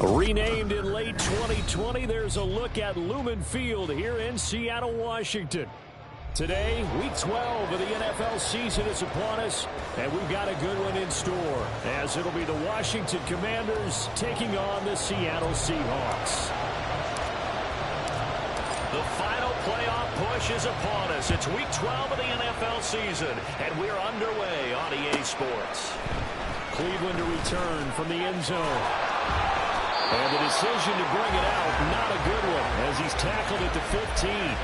Renamed in late 2020, there's a look at Lumen Field here in Seattle, Washington. Today, Week 12 of the NFL season is upon us, and we've got a good one in store, as it'll be the Washington Commanders taking on the Seattle Seahawks. The final playoff push is upon us. It's Week 12 of the NFL season, and we're underway on EA Sports. Cleveland to return from the end zone. And the decision to bring it out, not a good one, as he's tackled at the 15.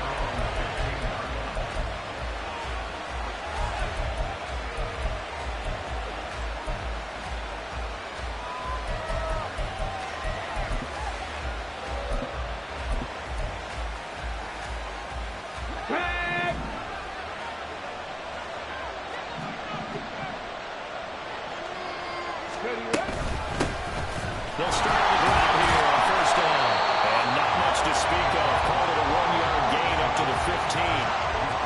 They'll start on the ground here on first down. And not much to speak of. Called it a 1-yard gain up to the 15.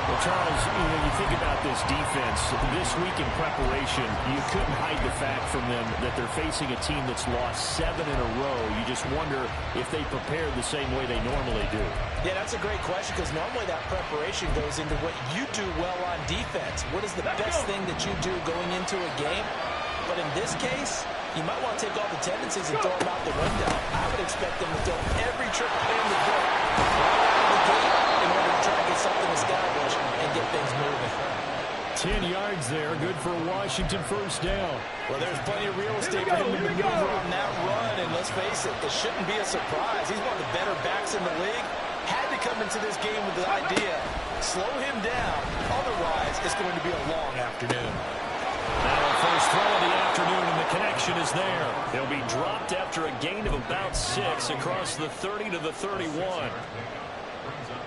Well, Charles, when you think about this defense, this week in preparation, you couldn't hide the fact from them that they're facing a team that's lost 7 in a row. You just wonder if they prepared the same way they normally do. Yeah, that's a great question, because normally that preparation goes into what you do well on defense. What is the best thing that you do going into a game? But in this case, you might want to take all the tendencies and throw them out the window. I would expect them to throw every trick in the book right out of the gate in order to try to get something established and get things moving. 10 yards there, good for a Washington first down. Well, there's plenty of real estate for him to maneuver on that run, and let's face it, it shouldn't be a surprise. He's one of the better backs in the league. Had to come into this game with the idea, slow him down, otherwise it's going to be a long afternoon. Now first throw of the afternoon, and the connection is there. He'll be dropped after a gain of about 6 across the 30 to the 31.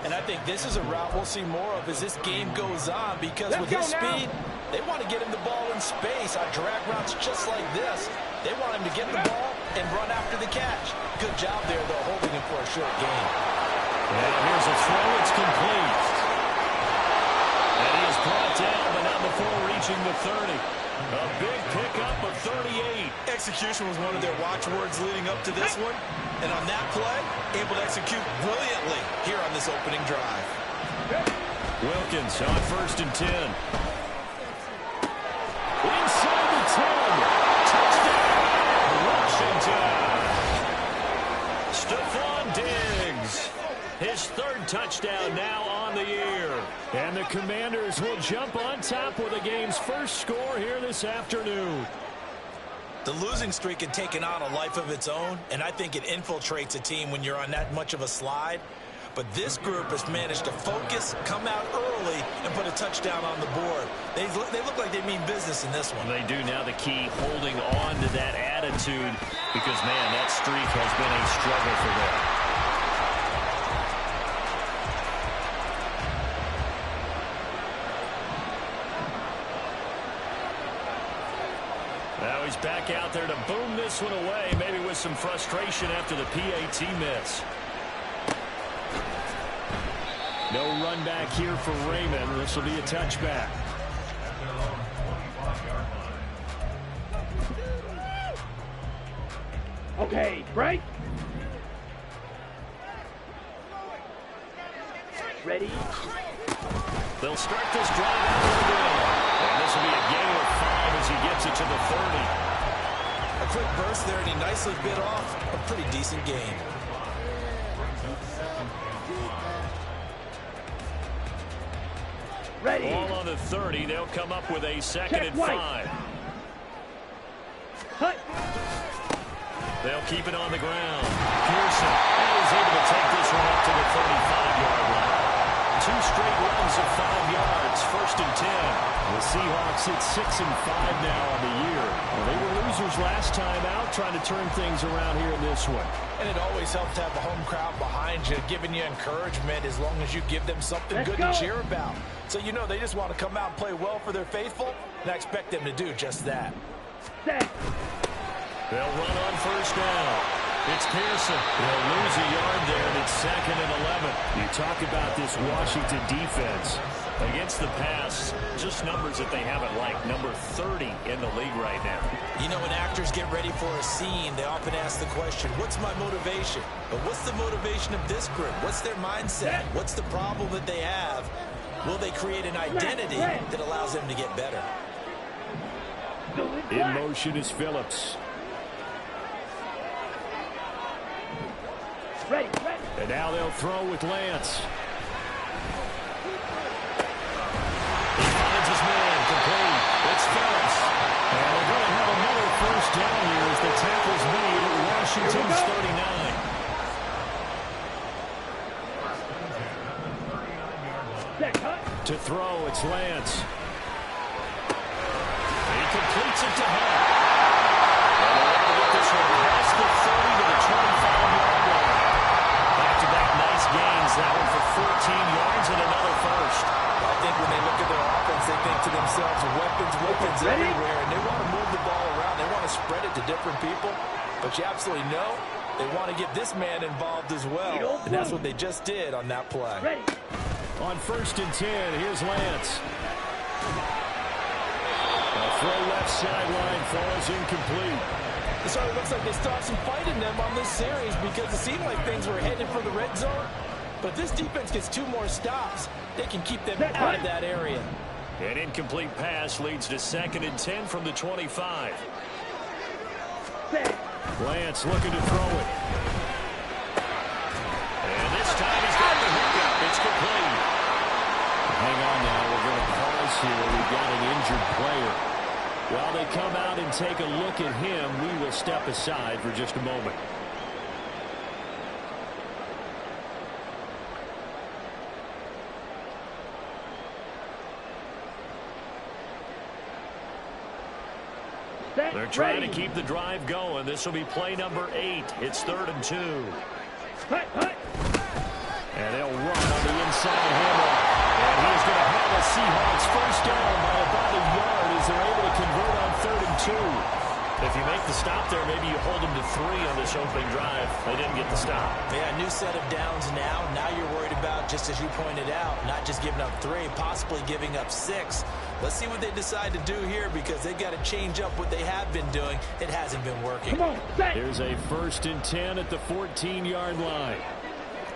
And I think this is a route we'll see more of as this game goes on, because with his speed, they want to get him the ball in space on drag routes just like this. They want him to get the ball and run after the catch. Good job there, though, holding him for a short gain. And here's a throw. It's complete. And he is brought down, but not before reaching the 30. A big pickup of 38. Execution was one of their watchwords leading up to this one. And on that play, able to execute brilliantly here on this opening drive. Wilkins on first and 10. Inside the 10. Touchdown, Washington. Stephon Diggs. His third touchdown now on the year. And the Commanders will jump on top with the game's first score here this afternoon. The losing streak had taken on a life of its own, and I think it infiltrates a team when you're on that much of a slide. But this group has managed to focus, come out early, and put a touchdown on the board. They look like they mean business in this one. They do. Now the key, holding on to that attitude, because, man, that streak has been a struggle for them. Now he's back out there to boom this one away, maybe with some frustration after the PAT miss. No run back here for Raymond. This will be a touchback. Okay, break. Ready? They'll start this drive out with a win. And this will be a gain of 5 as he gets it to the 30. A quick burst there, and he nicely bit off a pretty decent gain. Ready. Ball on the 30. They'll come up with a second and 5. Hut. They'll keep it on the ground. Pearson is able to take this one up to the 35-yard line. 2 straight runs of 5 yards, first and 10. The Seahawks hit 6 and 5 now on the year. Well, they were losers last time out, trying to turn things around here in this one. And it always helps to have a home crowd behind you, giving you encouragement as long as you give them something good to cheer about. So you know they just want to come out and play well for their faithful, and I expect them to do just that. Set. They'll run on first down. It's Pearson. They'll lose a yard there, and it's 2nd and 11. You talk about this Washington defense. Against the pass, just numbers that they haven't liked. Number 30 in the league right now. You know, when actors get ready for a scene, they often ask the question, what's my motivation? But what's the motivation of this group? What's their mindset? What's the problem that they have? Will they create an identity that allows them to get better? In motion is Phillips. Ready. And now they'll throw with Lance. He finds his man, complete. It's Phillips. And they're going to have another first down here as the tackle's made at Washington's 39. To throw, it's Lance. He completes it to Hunt. And they're able to get this one past the 30 to the 25-yard line. Back-to-back nice gains. That one for 14 yards and another first. I think when they look at their offense, they think to themselves, weapons everywhere, and they want to move the ball around. They want to spread it to different people. But you absolutely know they want to get this man involved as well. And that's what they just did on that play. Ready. On 1st and 10, here's Lance. A throw left sideline falls incomplete. So it looks like they still have some fight in them on this series because it seemed like things were headed for the red zone. But this defense gets 2 more stops. They can keep them out of that area. An incomplete pass leads to 2nd and 10 from the 25. Lance looking to throw it. And this time he's got the hookup. It's complete. Hang on now. We're going to pause here. We've got an injured player. While they come out and take a look at him, we will step aside for just a moment. They're trying to keep the drive going. This will be play number 8. It's 3rd and 2. And they'll run on the inside handoff. And he's going to have a Seahawks first down by about a yard as they're able to convert on 3rd and 2. If you make the stop there, maybe you hold them to 3 on this opening drive. They didn't get the stop. Yeah, new set of downs now. Now you're worried about, just as you pointed out, not just giving up 3, possibly giving up 6. Let's see what they decide to do here because they've got to change up what they have been doing. It hasn't been working. Come on, set. Here's a 1st and 10 at the 14-yard line.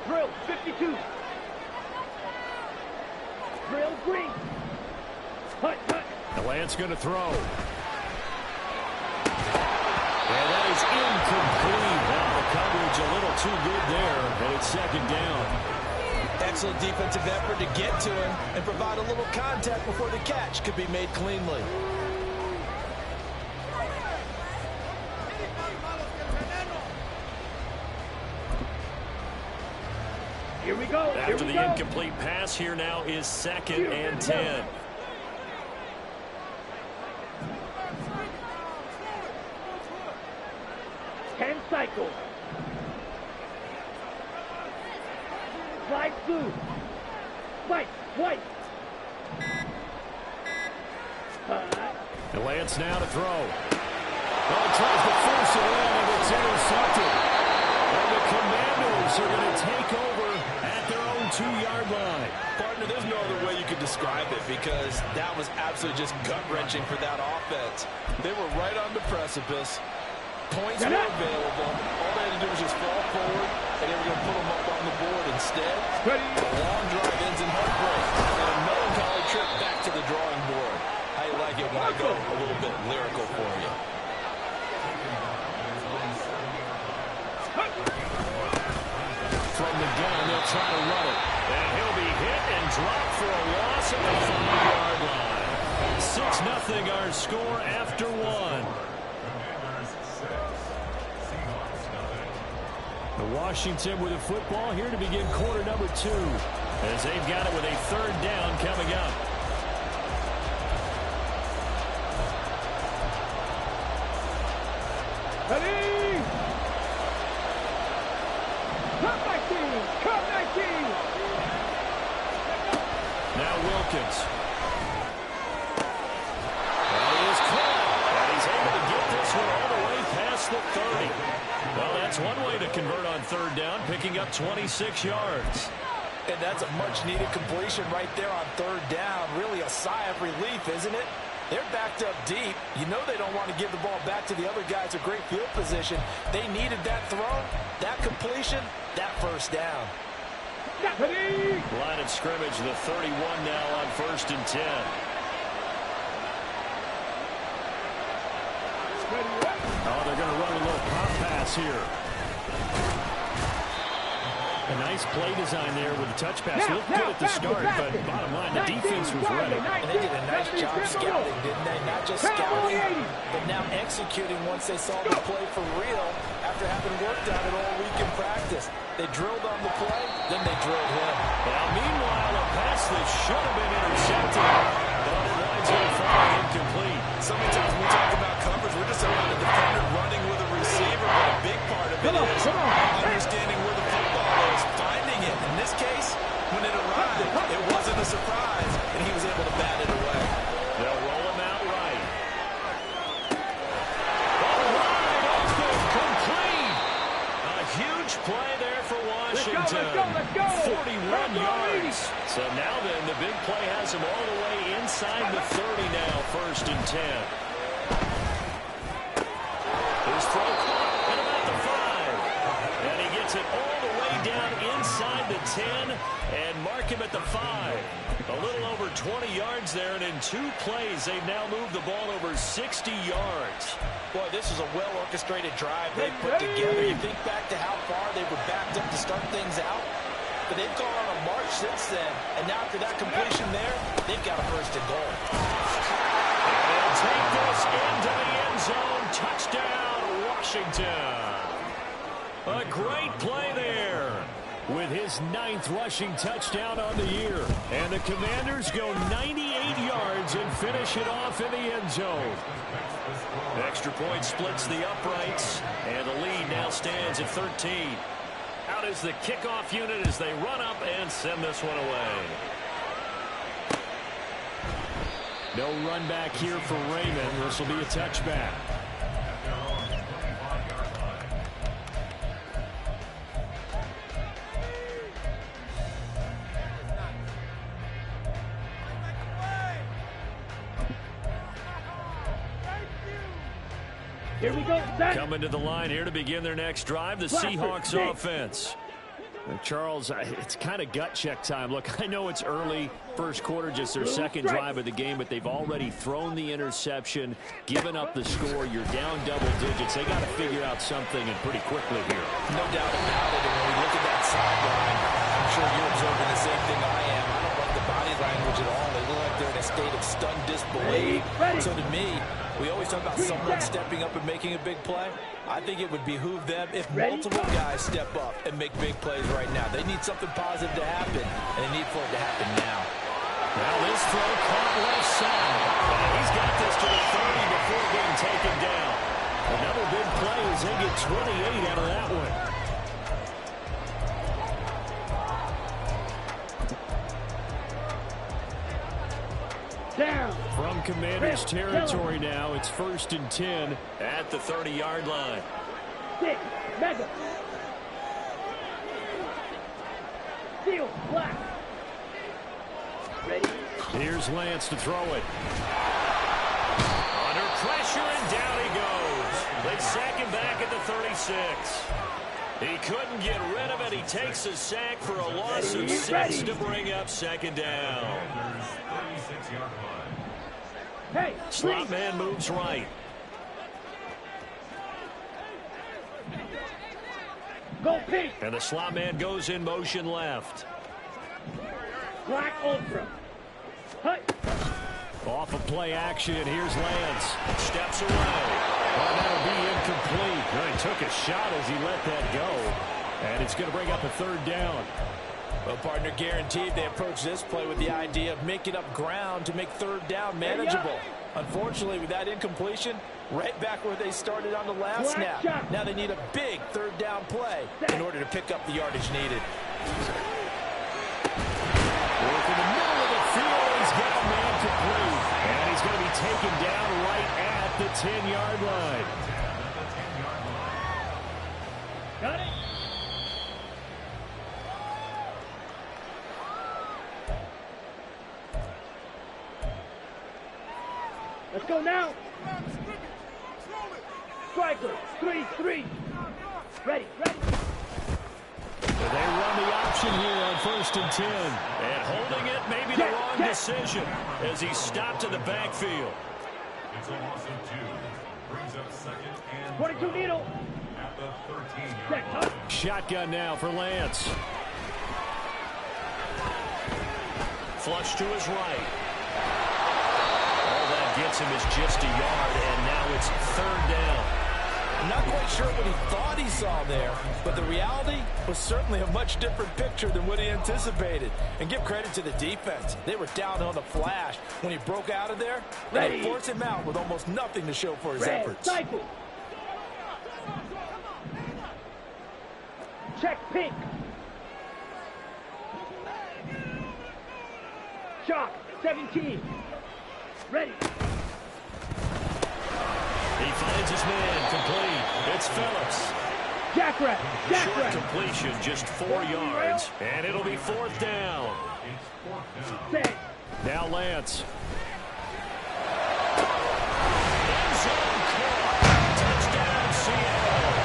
Drill 52. Drill green. Hut. The Lance going to throw. And that is incomplete. Now the coverage a little too good there, and it's 2nd down. Excellent defensive effort to get to him and provide a little contact before the catch could be made cleanly. Here we go. After the incomplete pass, here now is 2nd and 10. Cycle. Slide through. White. The Lance now to throw. Well, tries to force it in, and it's intercepted. And the Commanders are going to take over at their own 2-yard line. Partner, there's no other way you could describe it because that was absolutely just gut-wrenching for that offense. They were right on the precipice. Points were available. All they had to do was just fall forward, and they were going to put them up on the board. Instead, the long drive ends in heartbreak. And a melancholy trip back to the drawing board. How you like it when I go a little bit lyrical for you? From the gun, they'll try to run it. And he'll be hit and dropped for a loss at the 5-yard line. 6-0 our score after 1. Washington with the football here to begin quarter number 2 as they've got it with a 3rd down coming up. Ready! Cut 19! Now Wilkins. And he is caught. And he's able to get this one all the way past the 30. Well, that's one way to convert on 3rd down, picking up 26 yards. And that's a much-needed completion right there on third down. Really a sigh of relief, isn't it? They're backed up deep. You know they don't want to give the ball back to the other guys with great field position. They needed that throw, that completion, that first down. Line of scrimmage, the 31 now on 1st and 10. Oh, they're going to run a little pop pass here. A nice play design there with the touch pass. Looked good at the start, but bottom line, the defense was ready. And they did a nice job scouting, didn't they? Not just scouting, but now executing once they saw the play for real after having worked on it all week in practice. They drilled on the play, then they drilled him. Now, meanwhile, a pass that should have been intercepted, but it winds up falling incomplete. So many times when we talk about coverage, we're just about a defender running with a receiver, but a big part of it is understanding where the football is, finding it. In this case, when it arrived, it wasn't a surprise, and he was able to bat it away. They'll roll him out right. All right, open, complete. A huge play there for Washington. Let's go. 41 yards. So now then, the big play has him all the way inside the 30 now, 1st and 10. His throw caught at about the 5. And he gets it all the way down inside the 10 and mark him at the 5. A little over 20 yards there, and in 2 plays, they've now moved the ball over 60 yards. Boy, this is a well-orchestrated drive they put together. You think back to how far they were backed up to start things out. But they've gone on a march since then. And now after that completion there, they've got a 1st and goal. And they'll take this into the end zone. Touchdown, Washington. A great play there with his 9th rushing touchdown on the year. And the Commanders go 98 yards and finish it off in the end zone. Extra point splits the uprights, and the lead now stands at 13. Out is the kickoff unit as they run up and send this one away. No run back here for Raymond. This will be a touchback. Here we go, set. Coming to the line here to begin their next drive, the Seahawks offense. Charles, it's kind of gut check time. Look, I know it's early, first quarter, just their second drive of the game, but they've already thrown the interception, given up the score. You're down double digits. They got to figure out something, and pretty quickly here. No doubt about it. And when we look at that sideline, I'm sure you're observing the same thing I am. I don't like the body language at all. They look like they're in a state of stunned disbelief. So to me, we always talk about someone stepping up and making a big play. I think it would behoove them if multiple guys step up and make big plays right now. They need something positive to happen, and they need for it to happen now. Now this throw caught left side. And he's got this to the 30 before being taken down. Another big play as they get 28 out of that one. Down. From Commanders territory now, it's 1st and 10 at the 30-yard line. 6, mega. Steel, black. Ready. Here's Lance to throw it. Under pressure, and down he goes. They sack him back at the 36. He couldn't get rid of it. He takes a sack for a loss of 6 to bring up 2nd down. Hey, Slot man moves right. go pink. And the slot man goes in motion left. Black ultra. Hut. Off of play action, here's Lance. Steps away. Well, that'll be incomplete. Well, he took a shot as he let that go. And it's going to bring up a 3rd down. Well, partner, guaranteed they approach this play with the idea of making up ground to make 3rd down manageable. Unfortunately, with that incompletion, right back where they started on the last snap. Now they need a big 3rd down play in order to pick up the yardage needed. Work in the middle of the field. He's got a man complete. And he's going to be taken down right at the 10-yard line. Got it. Let's go now. Striker, 3-3. Ready. They run the option here on 1st and 10. And holding it, maybe the wrong decision as he stopped in the backfield. It's a loss of 2. Brings up 2nd and 22 needle. at the 13. Set, huh? Shotgun now for Lance. Flush to his right. All that gets him is just a yard, and now it's 3rd down. I'm not quite sure what he thought he saw there, but the reality was certainly a much different picture than what he anticipated. And give credit to the defense. They were down on the flash. When he broke out of there, they forced him out with almost nothing to show for his efforts. Cycle. Check pink. Shock, 17. Ready. He finds his man, complete. It's Phillips. Jackrabbit. Short completion, just 4 yards, and it'll be 4th down. Set. Now Lance. End zone caught. Touchdown, Seattle.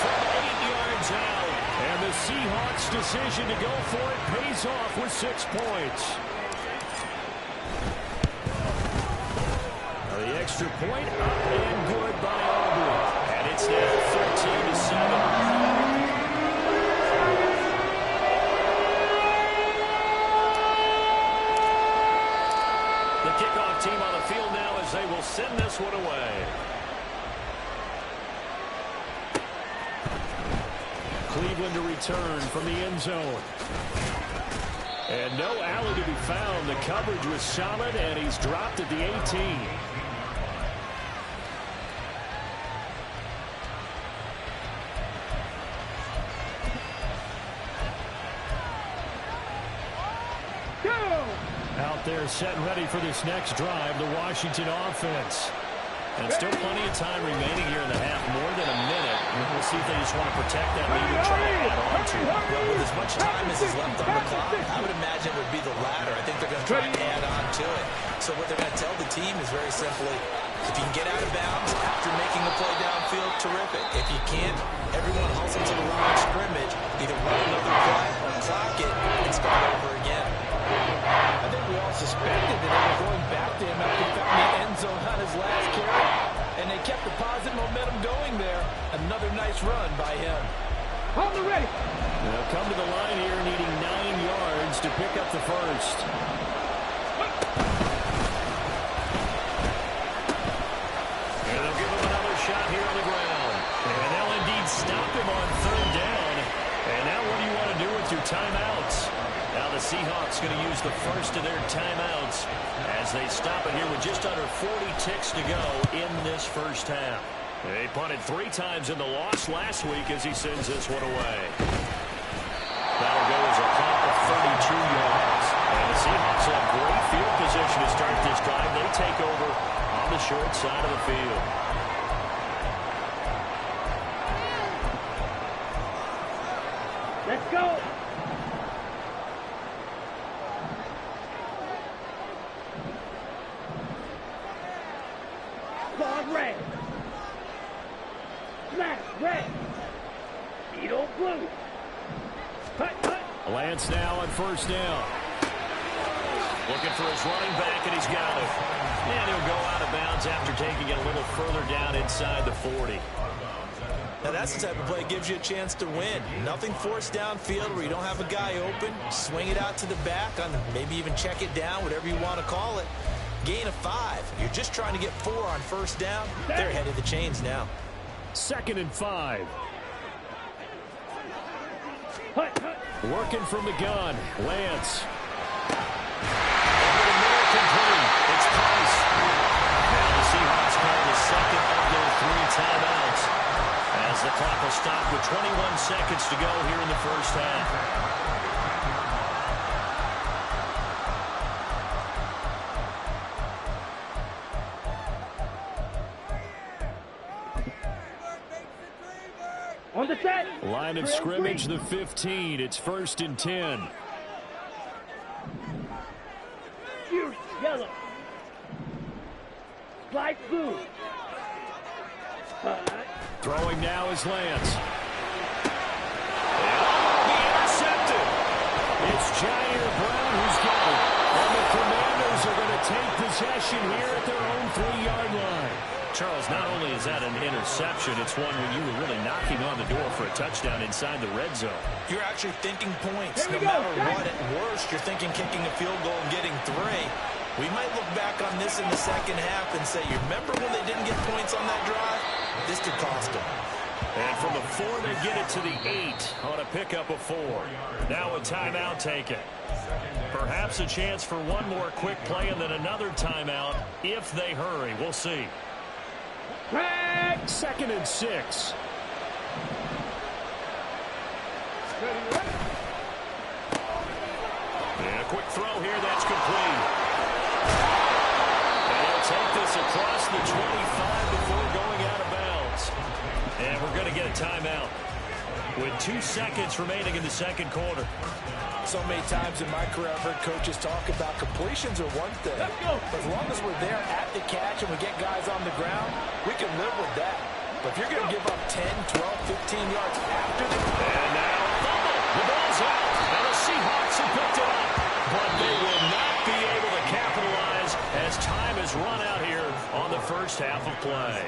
From 8 yards out, and the Seahawks' decision to go for it pays off with 6 points. The extra point up and good by Aubrey. And it's now 13-7. The kickoff team on the field now as they will send this one away. Cleveland to return from the end zone. And no alley to be found. The coverage was solid, and he's dropped at the 18. Out there set and ready for this next drive, the Washington offense. And still plenty of time remaining here in the half, more than a minute. We'll see if they just want to protect that lead and try to add on to it. Well, with as much time as is left on the clock, I would imagine it would be the latter. I think they're going to try and add on to it. So what they're going to tell the team is very simply, if you can get out of bounds after making the play downfield, terrific. If you can't, everyone hustle to the line of scrimmage, either run another play or clock it and start over again. I think we all suspected that they were going back to him after he found the end zone on his last carry, and they kept the positive momentum going there. Another nice run by him. On the ready. They'll come to the line here needing 9 yards to pick up the first. And they'll give him another shot here on the ground. And they'll indeed stop him on 3rd down. And now what do you want to do with your timeouts? Now the Seahawks going to use the first of their timeouts as they stop it here with just under 40 ticks to go in this first half. They punted 3 times in the loss last week as he sends this one away. That'll go as a punt of 32 yards. And the Seahawks have great field position to start this drive. They take over on the short side of the field. Let's go. Squad red. Smash red. Beetle blue. Cut. Lance now on 1st down. Looking for his running back, and he's got it. And he'll go out of bounds after taking it a little further down inside the 40. Now that's the type of play that gives you a chance to win. Nothing forced downfield where you don't have a guy open. Swing it out to the back, on maybe even check it down, whatever you want to call it. Gain of 5. You're just trying to get 4 on 1st down. They're ahead of the chains now. 2nd and 5. Hut. Working from the gun, Lance. Over the middle, complete. It's Price. Now the Seahawks call the second of their 3 timeouts as the clock will stop with 21 seconds to go here in the first half. On the set. Line of scrimmage, the 15. It's 1st and 10. Fuse, yellow. Like glue. Throwing now is Lance. And will be intercepted. It's Jair Brown who's got it. And the Commanders are going to take possession here at their own 3-yard line. Charles, not only is that an interception, it's one when you were really knocking on the door for a touchdown inside the red zone. You're actually thinking points. No matter what, at worst, you're thinking kicking a field goal and getting 3. We might look back on this in the second half and say, you remember when they didn't get points on that drive? This could cost them. And from the 4, they get it to the 8 on a pickup of 4. Now a timeout taken. Perhaps a chance for one more quick play and then another timeout if they hurry. We'll see. 2nd and 6. And a quick throw here. That's complete. And he'll take this across the 25 before going out of bounds. And we're going to get a timeout with 2 seconds remaining in the second quarter. So many times in my career I've heard coaches talk about completions are one thing. But as long as we're there at the catch and we get guys on the ground, we can live with that. But if you're going to give up 10, 12, 15 yards after the... And now, the ball's out. And the Seahawks have picked it up. But they will not be able to capitalize as time has run out here on the first half of play.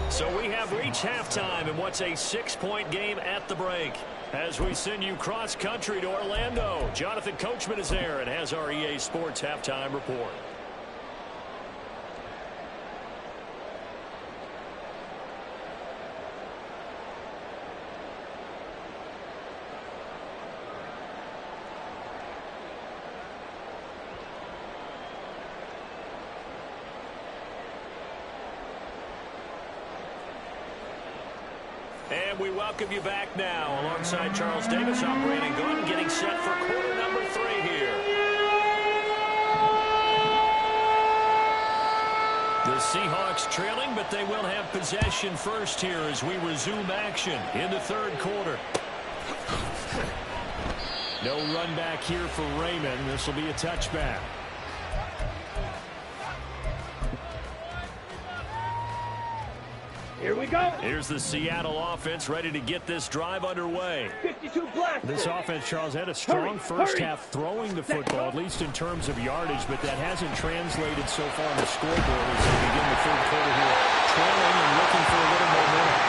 So we have reached halftime in what's a 6-point game at the break. As we send you cross-country to Orlando, Jonathan Coachman is there and has our EA Sports halftime report. And we welcome you back now alongside Charles Davis. I'm Brandon Gordon getting set for quarter number 3 here. The Seahawks trailing, but they will have possession first here as we resume action in the third quarter. No run back here for Raymond. This will be a touchback. Here we go. Here's the Seattle offense ready to get this drive underway. 52 blaster. This offense, Charles, had a strong first half throwing the football, at least in terms of yardage, but that hasn't translated so far on the scoreboard as they begin the third quarter here, trailing and looking for a little momentum.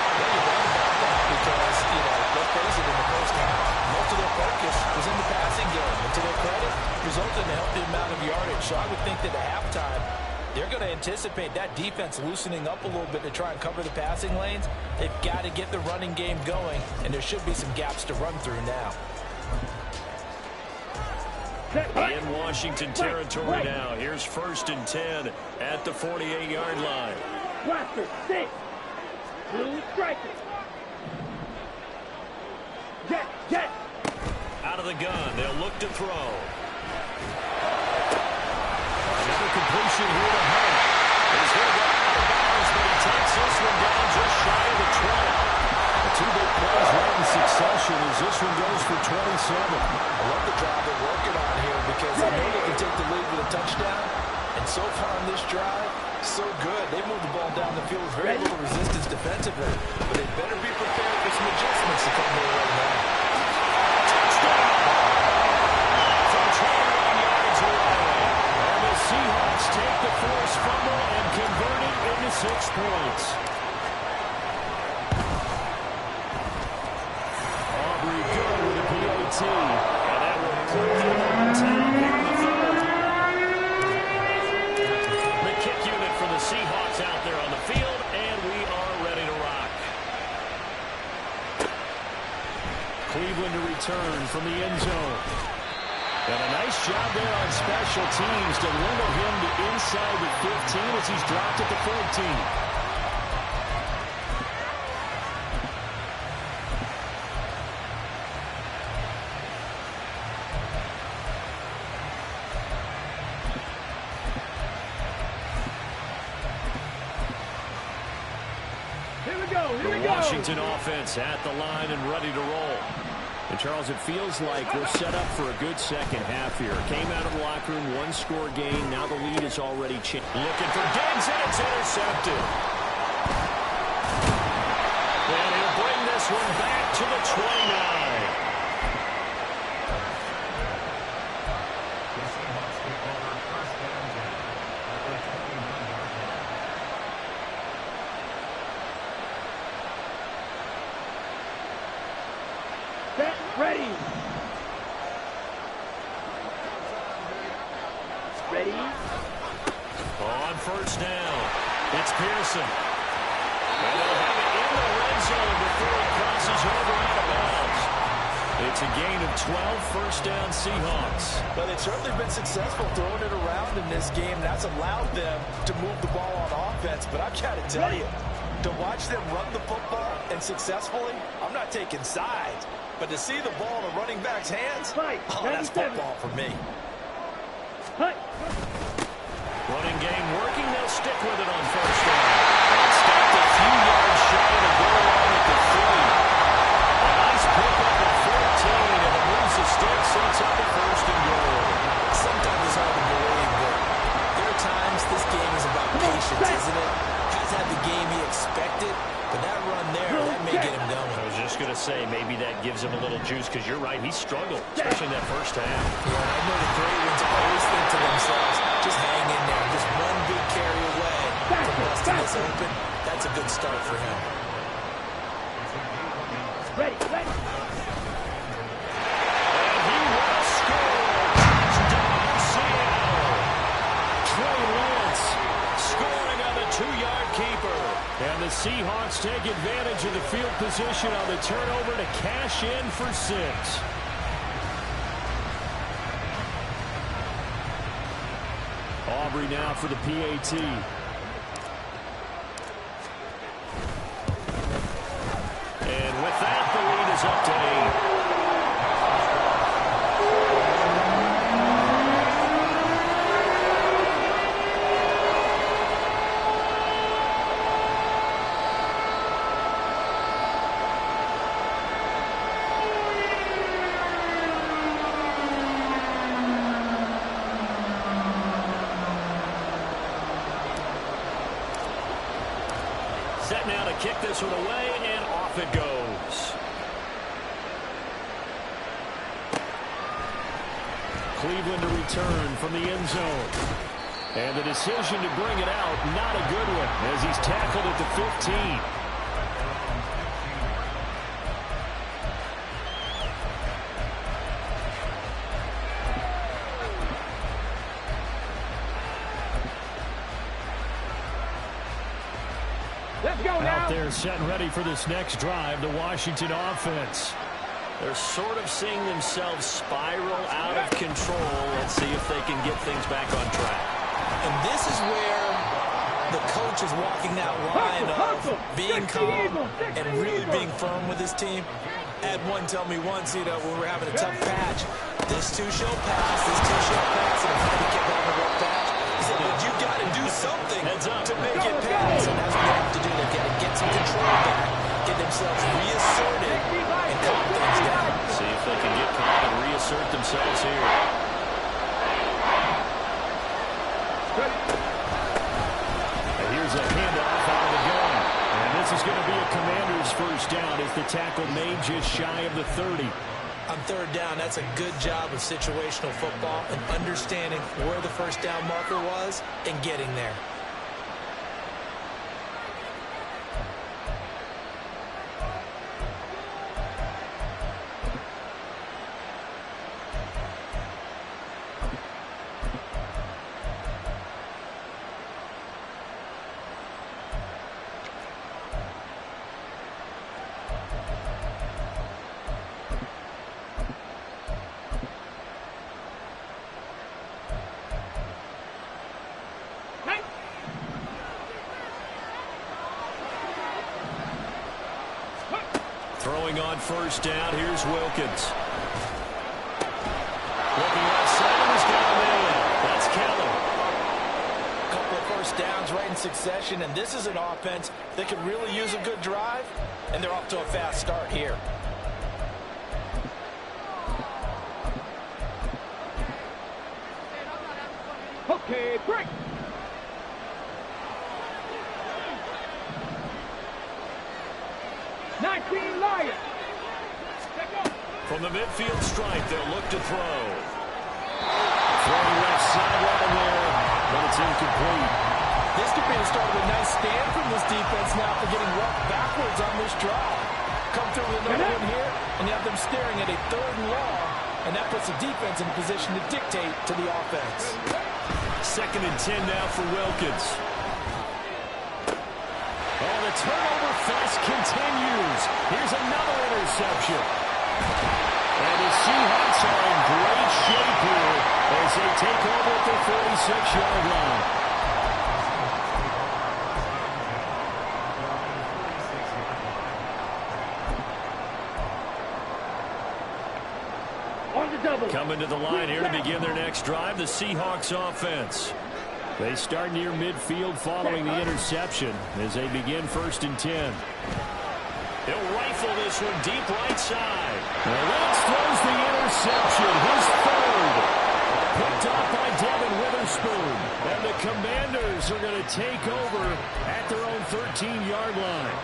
Because, let's face it, in the first half, most of their focus was in the passing game. And to their credit, resulted in a healthy amount of yardage. So I would think that at halftime, they're going to anticipate that defense loosening up a little bit to try and cover the passing lanes. They've got to get the running game going, and there should be some gaps to run through now. In Washington territory now. Here's 1st and 10 at the 48-yard line. Blaster, 6. Blue striker. Jet. Out of the gun. They'll look to throw. Another completion here to Hunt. He's going to go out of bounds, but he takes this one down just shy of the 20. The 2 big plays right in succession as this one goes for 27. I love the drive they're working on here because they know they can take the lead with a touchdown. And so far on this drive, so good. They moved the ball down the field with very little resistance defensively. But they better be prepared for some adjustments to come their way now. Touchdown! From 21 yards away. And the Seahawks take the forced fumble and convert it into 6 points. Aubrey good with a PAT. And that will put them on top here in the third. The kick unit for the Seahawks out there on the field, and we are ready to rock. Cleveland to return from the end zone. And a nice job there on special teams to limit him to inside the 15 as he's dropped at the 14. Here we go. The Washington offense at the line and ready to roll. And, Charles, it feels like we're set up for a good second half here. Came out of the locker room, one-score game. Now the lead is already changed. Looking for Diggs, and it's intercepted. And he'll bring this one back to the 29. Ready. Ready. On first down, it's Pearson. And they'll have it in the red zone before he crosses over out of bounds. It's a gain of 12, first down Seahawks. Well, they've certainly been successful throwing it around in this game. That's allowed them to move the ball on offense. But I've got to tell you, to watch them run the football and successfully, I'm not taking sides. But to see the ball in a running back's hands, oh, that's football for me. Running game working. They'll stick with it on first down. And stopped a few yards shy of the goal line at the 3. A nice pickup at 14, and it moves the stick, sets up a first and goal. Sometimes it's hard to believe, but there are times this game is about patience, isn't it? Hasn't had the game he expected, but that run there, that may get him going. I was just going to say, maybe that gives him a little juice, because you're right, he struggled, especially in that first half. Yeah, I know the great ones always think to themselves, just hang in there, just one big carry away from busting this open. That's a good start for him. Ready. And he will score. Touchdown, Seattle. Trey Lance scoring on the 2-yard keeper. And the Seahawks take advantage of the field position on the turnover to cash in for 6. Aubrey now for the PAT. And with that, the lead is up to 8. Set now to kick this one away, and off it goes. Cleveland to return from the end zone. And the decision to bring it out, not a good one, as he's tackled at the 15. Let's go now. Out there set and ready for this next drive, the Washington offense. They're sort of seeing themselves spiral out of control. Let's see if they can get things back on track. And this is where the coach is walking that line of being calm and really being firm with his team. Had one tell me once, when we were having a tough patch, this two shall pass, and if I kept having a rough patch, he said, but you got to do something to make it pass. And that's what they have to do. They've got to get some control back, get themselves reasserted, and calm things down. See if they can get calm and reassert themselves here. And here's a handoff out of the gun. And this is going to be a Commander's first down as the tackle made just shy of the 30. On third down, that's a good job of situational football and understanding where the first down marker was and getting there. Throwing on first down, here's Wilkins. Looking outside, he's got him in. That's Kelly. A couple of first downs right in succession, and this is an offense that could really use a good drive, and they're off to a fast start here. Okay, break. Lions. From the midfield stripe, they'll look to throw. Throwing left sideline there, but it's incomplete. This could be the start of a nice stand from this defense now for getting walked backwards on this drive. Come through with another one here, and you have them staring at a 3rd and long, and that puts the defense in a position to dictate to the offense. 2nd and 10 now for Wilkins. Oh, the turnover fest continues. Here's another interception. And the Seahawks are in great shape here as they take over at their 46-yard line. Coming to the line here to begin their next drive, the Seahawks offense. They start near midfield following the interception as they begin 1st and 10. They'll rifle this one deep right side. Lance throws the interception, his 3rd. Picked off by Devin Witherspoon. And the Commanders are going to take over at their own 13-yard line.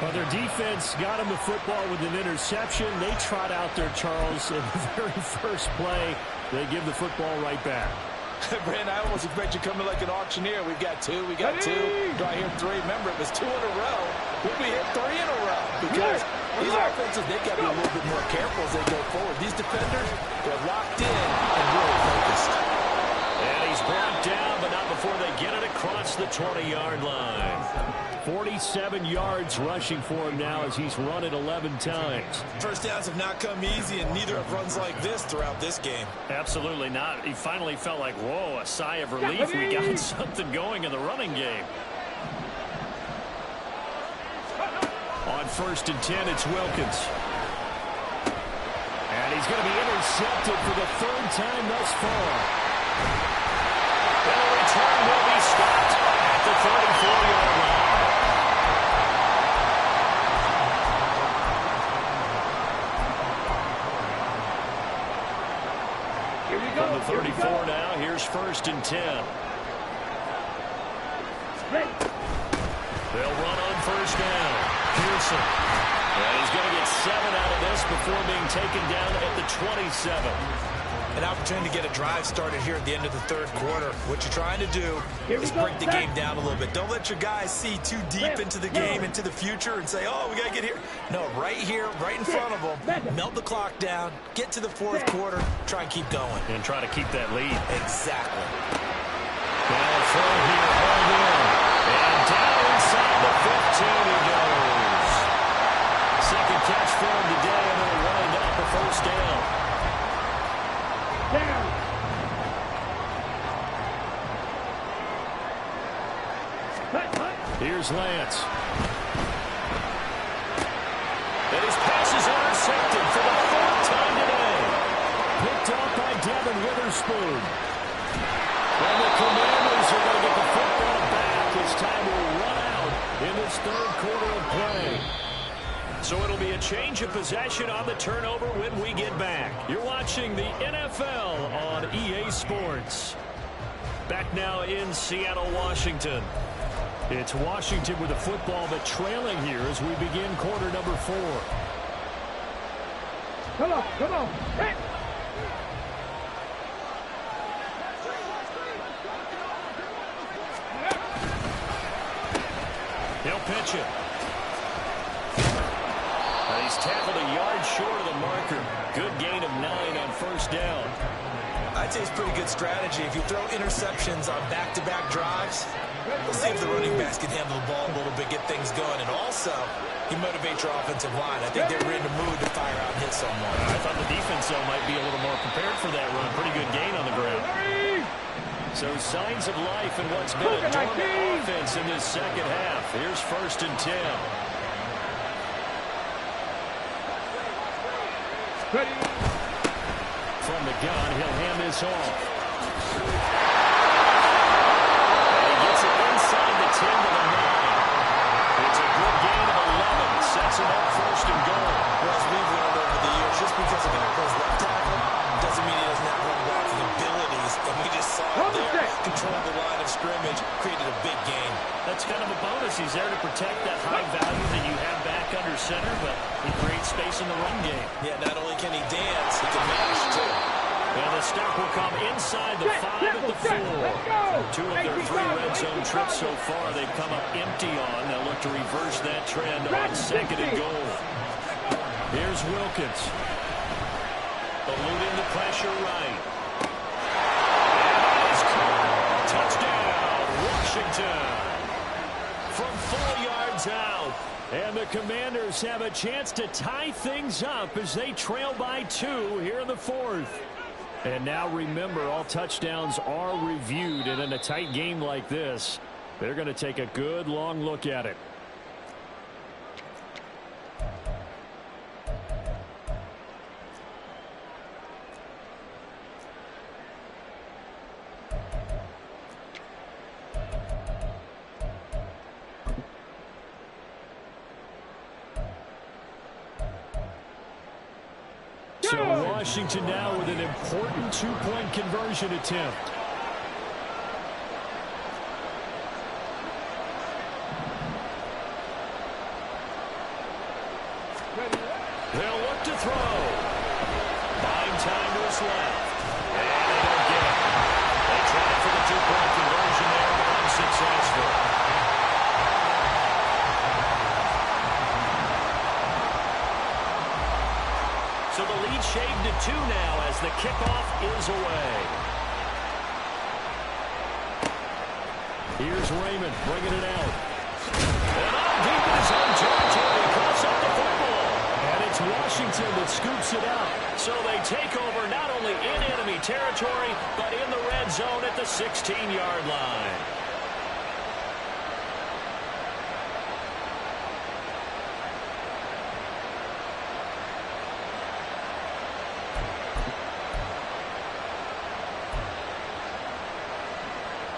Well, their defense got them the football with an interception. They trot out there, Charles, in the very first play. They give the football right back. Brandon, I almost expect you coming like an auctioneer. We've got 2, we got 2. Do I hear 3? Remember, it was 2 in a row. We'll be hit 3 in a row because these offenses, they've got to be a little bit more careful as they go forward. These defenders, they're locked in and really focused. And he's brought down, but not before they get it across the 20-yard line. 47 yards rushing for him now as he's run it 11 times. First downs have not come easy, and neither have runs like this throughout this game. Absolutely not. He finally felt like, whoa, a sigh of relief. We got something going in the running game. On 1st and 10, it's Wilkins. And he's going to be intercepted for the 3rd time thus far. And the return will be stopped at the 34-yard line. From the 34 now, here's 1st and 10. They'll run on 1st down. Pearson. And he's going to get 7 out of this before being taken down at the 27. An opportunity to get a drive started here at the end of the 3rd quarter. What you're trying to do is break the game down a little bit. Don't let your guys see too deep into the game, into the future, and say, oh, we got to get here. No, right here, right in front of them. Melt the clock down, get to the 4th quarter, try and keep going. And try to keep that lead. Exactly. Now throw here, hold in. And down inside the 15 he goes. 2nd catch for him today, and they'll wind up the 1st down. Down. Here's Lance. And his pass is intercepted for the 4th time today. Picked off by Devin Witherspoon. And the Commanders are going to get the football back as time will run out in this 3rd quarter of play. So it'll be a change of possession on the turnover when we get back. You're watching the NFL on EA Sports. Back now in Seattle, Washington. It's Washington with the football, but trailing here as we begin quarter number 4. Come on, come on. Hey. He'll pitch it. And he's tackled a yard short of the marker. Good gain of 9 on 1st down. I'd say it's pretty good strategy. If you throw interceptions on back-to-back drives, we'll see if the running backs can handle the ball a little bit, get things going. And also, you motivate your offensive line. I think they're in the mood to fire out and hit someone. I thought the defense, though, might be a little more prepared for that run. Pretty good gain on the ground. So signs of life in what's been a dormant offense in this 2nd half. Here's 1st and 10. Ready. From the gun, he'll hand this off. And he gets it inside the 10 to the 9. It's a good gain of 11. Sets him up 1st and goal. Well, as we've learned over the years, just because a guy plays left tackle doesn't mean he doesn't have run blocking abilities. And we just saw it there. range, created a big gain. That's kind of a bonus. He's there to protect that high value that you have back under center, but he creates space in the run game. Yeah, not only can he dance, he can mash, too. And the stop will come inside the 5 at the 4. 2 of their 3 red zone trips so far, they've come up empty on. They'll look to reverse that trend on 2nd and goal. Here's Wilkins. Eluding the pressure right. And that is caught. Touchdown, Washington. From 4 yards out. And the Commanders have a chance to tie things up as they trail by 2 here in the 4th. And now remember, all touchdowns are reviewed, and in a tight game like this, they're going to take a good long look at it. So Washington now with an important 2-point conversion attempt. They'll look to throw. Buying time to his left. And they don't get it. They tried for the 2-point conversion there, but unsuccessful. So the lead shaved to 2 now as the kickoff is away. Here's Raymond bringing it out. And up deep in his own territory, cuts up the football. And it's Washington that scoops it up. So they take over not only in enemy territory, but in the red zone at the 16-yard line.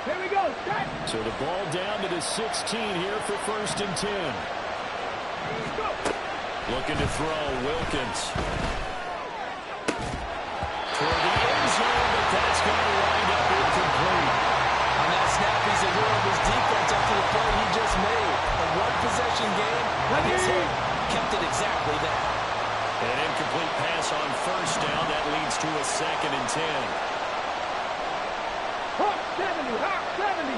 Here we go. Set. So the ball down to the 16 here for 1st and 10. Go. Looking to throw, Wilkins. Toward the end zone, but that's going to wind up incomplete. On that snap, he's aware of his defense after the play he just made. A one-possession game, his head kept it exactly that. An incomplete pass on 1st down. That leads to a 2nd and 10. Hawk 70. Hawk 70.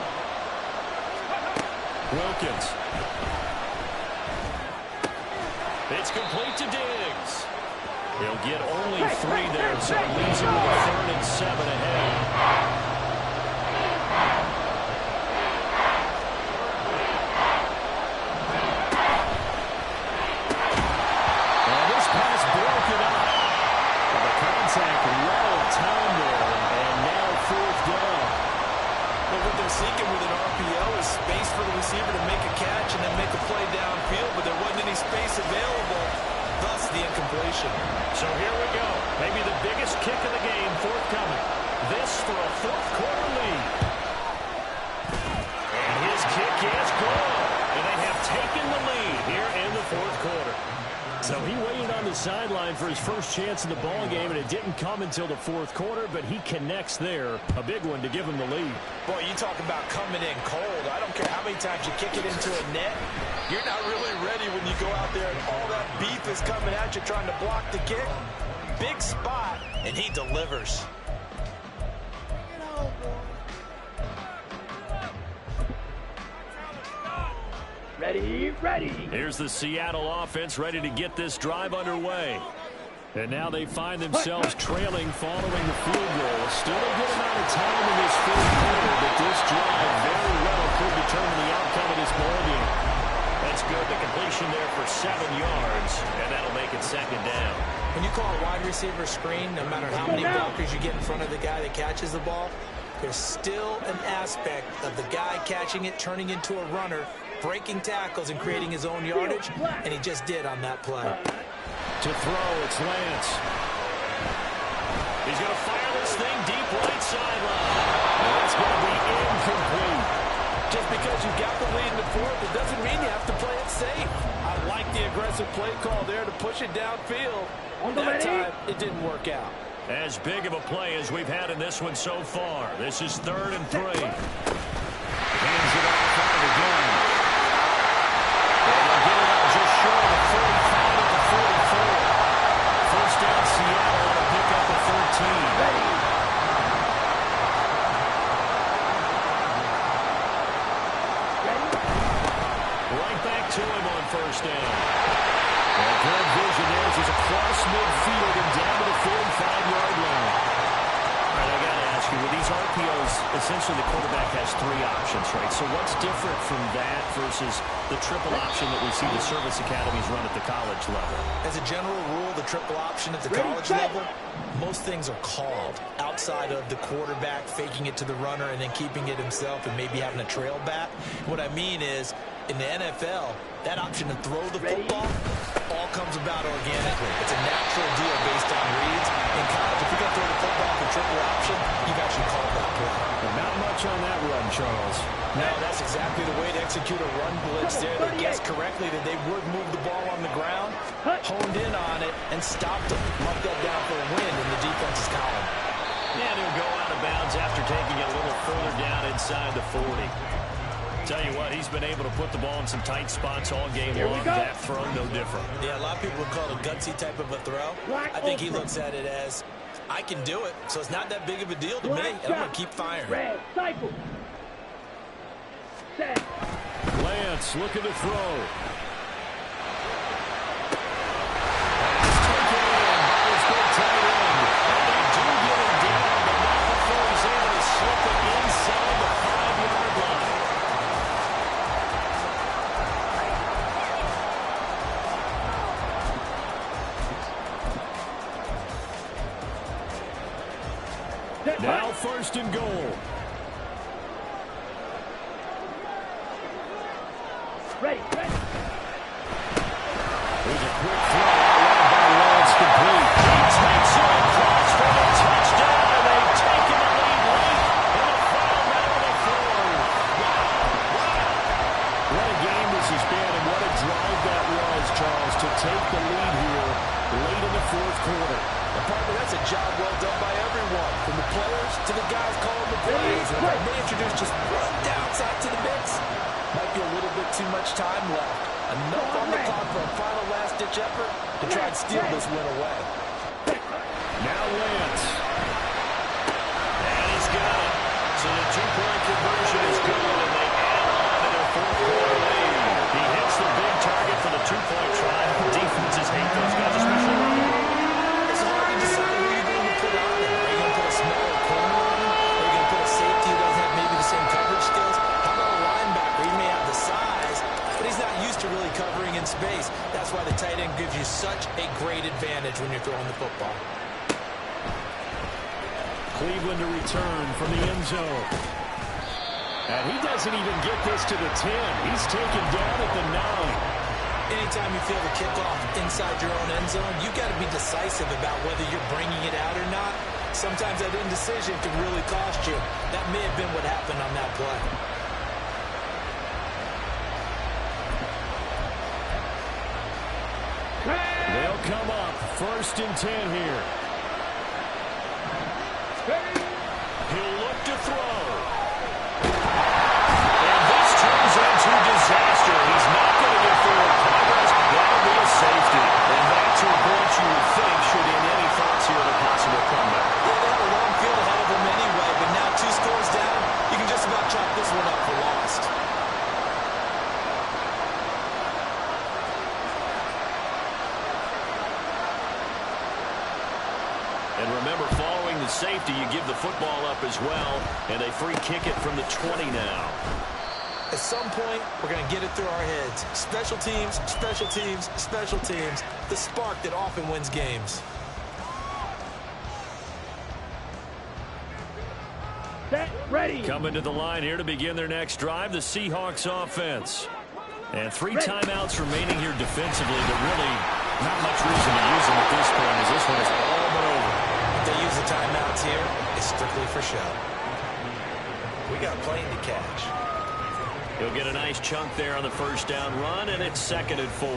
Wilkins. It's complete to Diggs. He'll get only 3 there, so it leaves him with a 3rd and 7 ahead. And this pass broken up. And the contact well timed there, and now 4th down. But what they're seeking with an RPO is space for the receiver to make a catch and then make a play downfield, but there wasn't any space available, thus the incompletion. So here we go. Maybe the biggest kick of the game forthcoming. This for a 4th quarter lead. And his kick is good. And they have taken the lead here in the 4th quarter. So he waited on the sideline for his first chance in the ball game, and it didn't come until the 4th quarter, but he connects there. A big one to give him the lead. Boy, you talk about coming in cold. I don't care how many times you kick it into a net. You're not really ready when you go out there and all that beef is coming at you trying to block the kick. Big spot, and he delivers. Ready, ready. Here's the Seattle offense ready to get this drive underway. And now they find themselves trailing following the field goal. Still a good amount of time in this 4th quarter, but this drive very well could determine the outcome of this ball game. That's good. The completion there for 7 yards, and that'll make it 2nd down. When you call a wide receiver screen, no matter how many blockers you get in front of the guy that catches the ball, there's still an aspect of the guy catching it, turning into a runner, breaking tackles and creating his own yardage, and he just did on that play. To throw, it's Lance. He's going to fire this thing deep right sideline. And it's going to be incomplete. Just because you got the lead in the 4th, it doesn't mean you have to play it safe. I like the aggressive play call there to push it downfield. That time, it didn't work out. As big of a play as we've had in this one so far. This is 3rd and 3. to him on first down. Well, good vision there as he's across midfield and down to the 45-yard line. All right, I got to ask you, with these RPOs, essentially the quarterback has three options, right? So what's different from that versus the triple option that we see the service academies run at the college level? As a general rule, the triple option at the college level, most things are called outside of the quarterback faking it to the runner and then keeping it himself and maybe having a trail back. What I mean is, in the NFL, that option to throw the football all comes about organically. It's a natural deal based on reads. In college, if you're going to throw the football for triple option, you've actually called that play. Well, not much on that run, Charles. No, that's exactly the way to execute a run blitz there. They guessed correctly that they would move the ball on the ground, honed in on it, and stopped them. Marked that down for a win in the defense's column. And he'll go out of bounds after taking it a little further down inside the 40. Tell you what, he's been able to put the ball in some tight spots all game long. That throw, no different. Yeah, a lot of people would call it a gutsy type of a throw. I think he looks at it as, I can do it, so it's not that big of a deal to me, and I'm going to keep firing. Red, cycle. Set. Lance looking to throw. Now first and goal. Ready. There's a quick throw out by Lance, complete. He takes it across for the touchdown, and they've taken the lead late in the final minute of the fourth. Wow. What a game this has been, and what a drive that was, Charles, to take the lead here late in the fourth quarter. Partner, that's a job well done by everyone, from the players to the guys calling the plays. And if I may introduce just one downside to the mix, might be a little bit too much time left. Enough on the clock for a final last-ditch effort to try and steal this win away. Now Lance. And he's got it. So the two-point conversion is good, and they add on to their fourth-quarter lead. He hits the big target for the two-point try. Defenses hate those guys, especially It's hard to decide who you're going to put on him. Are you going to put a smaller corner on him? Are you going to put a safety who doesn't have maybe the same coverage skills? How about a linebacker? He may have the size, but he's not used to really covering in space. That's why the tight end gives you such a great advantage when you're throwing the football. Cleveland to return from the end zone. And he doesn't even get this to the 10. He's taken down at the 9. Anytime you feel the kickoff inside your own end zone, you've got to be decisive about whether you're bringing it out or not. Sometimes that indecision can really cost you. That may have been what happened on that play. They'll come up first and 10 here. He'll look to throw. And this turns into disaster. He's not going to get forward progress. That'll be a safety. And that's a point you would think should end any thoughts here of a possible comeback. Yeah, they have a long field ahead of them anyway, but now 2 scores down, you can just about chalk this one up for lost. And remember, following the safety, you give the football up as well, and they free kick it from the 20 now. At some point, we're going to get it through our heads. Special teams, special teams, special teams. The spark that often wins games. Set. Ready. Coming to the line here to begin their next drive, the Seahawks offense. And 3 timeouts remaining here defensively, but really not much reason to use them at this point as this one is all but over. If they use the timeouts here, it's strictly for show. We got a plane to catch. He'll get a nice chunk there on the first down run, and it's 2nd and 4.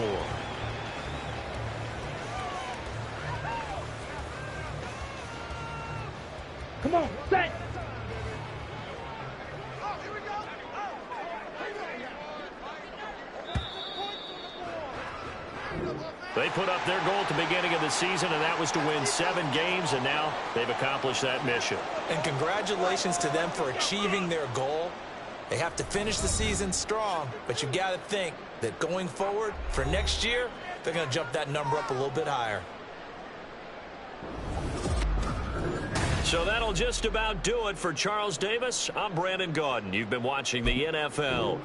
Come on, set. They put up their goal at the beginning of the season, and that was to win 7 games, and now they've accomplished that mission. And congratulations to them for achieving their goal. They have to finish the season strong, but you got to think that going forward for next year, they're going to jump that number up a little bit higher. So that'll just about do it for Charles Davis. I'm Brandon Gaudin. You've been watching the NFL